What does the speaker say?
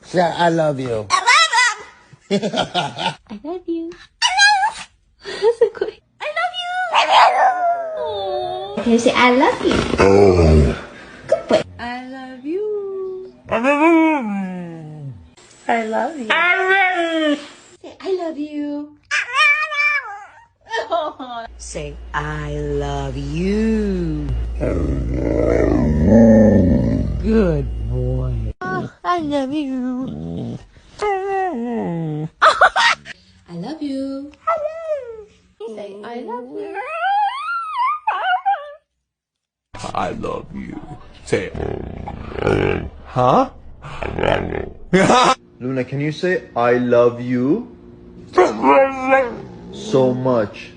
Say, I love you. I love you. That's so quick. I love you. Can you say I love you? Good boy. I love you. I love you. Say I love you. Say I love you. Good boy. I love you. I love you. Say I love you. I love you. Say it. Huh? Luna, can you say I love you so much?